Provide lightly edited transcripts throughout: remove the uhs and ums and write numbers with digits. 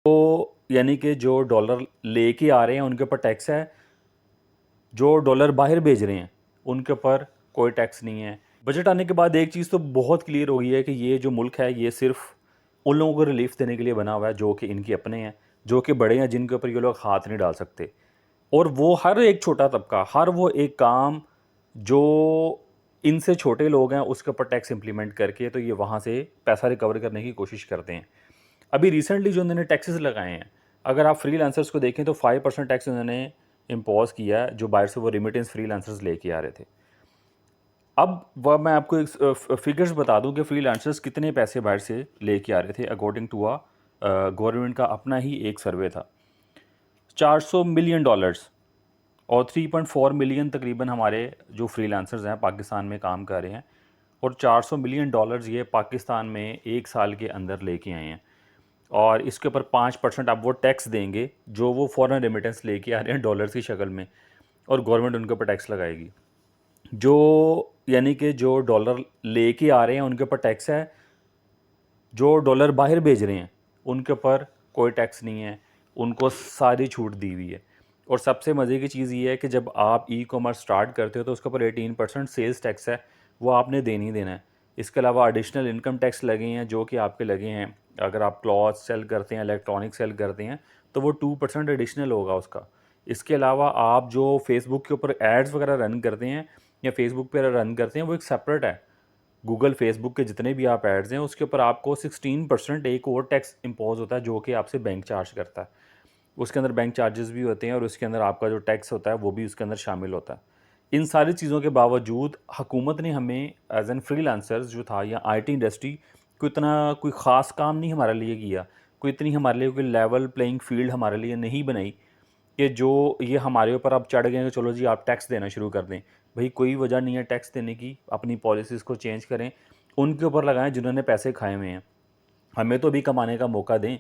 तो यानी कि जो डॉलर लेके आ रहे हैं उनके ऊपर टैक्स है, जो डॉलर बाहर भेज रहे हैं उनके ऊपर कोई टैक्स नहीं है। बजट आने के बाद एक चीज़ तो बहुत क्लियर हो गई है कि ये जो मुल्क है ये सिर्फ उन लोगों को रिलीफ देने के लिए बना हुआ है जो कि इनके अपने हैं, जो कि बड़े हैं, जिनके ऊपर ये लोग हाथ नहीं डाल सकते। और वो हर एक छोटा तबका, हर वो एक काम जो इनसे छोटे लोग हैं उसके ऊपर टैक्स इम्प्लीमेंट करके तो ये वहाँ से पैसा रिकवर करने की कोशिश करते हैं। अभी रिसेंटली जो उन्होंने टैक्सेस लगाए हैं, अगर आप फ्रीलांसर्स को देखें तो 5% टैक्स उन्होंने इम्पोज किया है जो बाहर से वो रिमिटेंस फ्रीलांसर्स लेके आ रहे थे। अब वह मैं आपको एक फिगर्स बता दूं कि फ्रीलांसर्स कितने पैसे बाहर से लेके आ रहे थे अकॉर्डिंग टू गवर्नमेंट का अपना ही एक सर्वे था। 400 मिलियन डॉलर्स और 3.4 मिलियन तकरीबन हमारे जो फ्रीलांसर्स हैं पाकिस्तान में काम कर रहे हैं, और 400 मिलियन डॉलर्स ये पाकिस्तान में एक साल के अंदर लेके आए हैं। और इसके ऊपर 5% आप वो टैक्स देंगे जो वो फॉरेन रेमिटेंस लेके आ रहे हैं डॉलर्स की शक्ल में, और गवर्नमेंट उनके ऊपर टैक्स लगाएगी। जो यानी कि जो डॉलर लेके आ रहे हैं उनके ऊपर टैक्स है, जो डॉलर बाहर भेज रहे हैं उनके ऊपर कोई टैक्स नहीं है, उनको सारी छूट दी हुई है। और सबसे मज़े की चीज़ ये है कि जब आप ई कॉमर्स स्टार्ट करते हो तो उसके ऊपर 18% सेल्स टैक्स है, वो आपने देना ही देना है। इसके अलावा एडिशनल इनकम टैक्स लगे हैं जो कि आपके लगे हैं, अगर आप क्लॉथ सेल करते हैं, इलेक्ट्रॉनिक सेल करते हैं तो वो 2% एडिशनल होगा उसका। इसके अलावा आप जो फेसबुक के ऊपर एड्स वगैरह रन करते हैं या फेसबुक पर रन करते हैं वो एक सेपरेट है। गूगल, फेसबुक के जितने भी आप एड्स हैं उसके ऊपर आपको 16% एक और टैक्स इम्पोज होता है जो कि आपसे बैंक चार्ज करता है। उसके अंदर बैंक चार्जेस भी होते हैं और उसके अंदर आपका जो टैक्स होता है वो भी उसके अंदर शामिल होता है। इन सारी चीज़ों के बावजूद हुकूमत ने हमें एज एन फ्रीलांसर्स जो था या आईटी इंडस्ट्री को इतना कोई ख़ास काम नहीं हमारे लिए किया, कोई इतनी हमारे लिए कोई लेवल प्लेइंग फील्ड हमारे लिए नहीं बनाई कि जो ये हमारे ऊपर अब चढ़ गए कि चलो जी आप टैक्स देना शुरू कर दें। भाई कोई वजह नहीं है टैक्स देने की, अपनी पॉलिसीज़ को चेंज करें, उनके ऊपर लगाएं जिन्होंने पैसे खाए हुए हैं। हमें तो भी कमाने का मौका दें,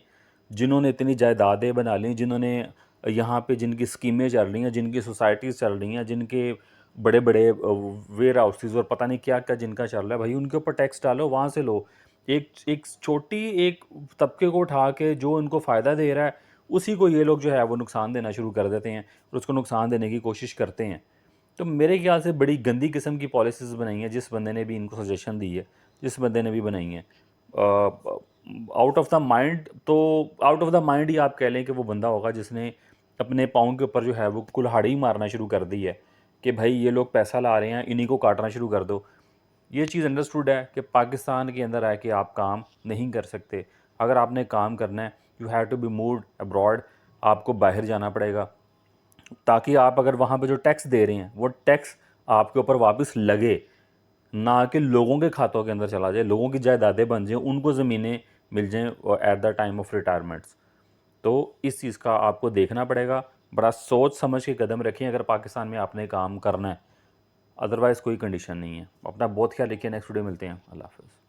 जिन्होंने इतनी जायदादें बना ली, जिन्होंने यहाँ पे जिनकी स्कीमें चल रही हैं, जिनकी सोसाइटीज़ चल रही हैं, जिनके बड़े बड़े वेयर हाउसेज और पता नहीं क्या क्या जिनका चल रहा है, भाई उनके ऊपर टैक्स डालो, वहाँ से लो। एक एक छोटी एक तबके को उठा के जो उनको फ़ायदा दे रहा है उसी को ये लोग जो है वो नुकसान देना शुरू कर देते हैं और उसको नुकसान देने की कोशिश करते हैं। तो मेरे ख्याल से बड़ी गंदी किस्म की पॉलिसीज़ बनाई हैं जिस बंदे ने भी इनको सजेशन दी है, जिस बंदे ने भी बनाई हैं। आउट ऑफ द माइंड, तो आउट ऑफ द माइंड ही आप कह लें कि वो बंदा होगा जिसने अपने पाँव के ऊपर जो है वो कुल्हाड़ी मारना शुरू कर दी है कि भाई ये लोग पैसा ला रहे हैं, इन्हीं को काटना शुरू कर दो। ये चीज़ अंडरस्टूड है कि पाकिस्तान के अंदर है कि आप काम नहीं कर सकते। अगर आपने काम करना है you have to be moved abroad, आपको बाहर जाना पड़ेगा ताकि आप अगर वहाँ पे जो टैक्स दे रहे हैं वो टैक्स आपके ऊपर वापस लगे, ना कि लोगों के खातों के अंदर चला जाए, लोगों की जायदादें बन जाएँ, उनको ज़मीनें मिल जाएँ at the time of retirements. तो इस चीज़ का आपको देखना पड़ेगा, बड़ा सोच समझ के कदम रखें अगर पाकिस्तान में आपने काम करना है, अदरवाइज़ कोई कंडीशन नहीं है। अपना बहुत ख्याल रखिए, नेक्स्ट वीडियो मिलते हैं, अल्लाह हाफ़िज़।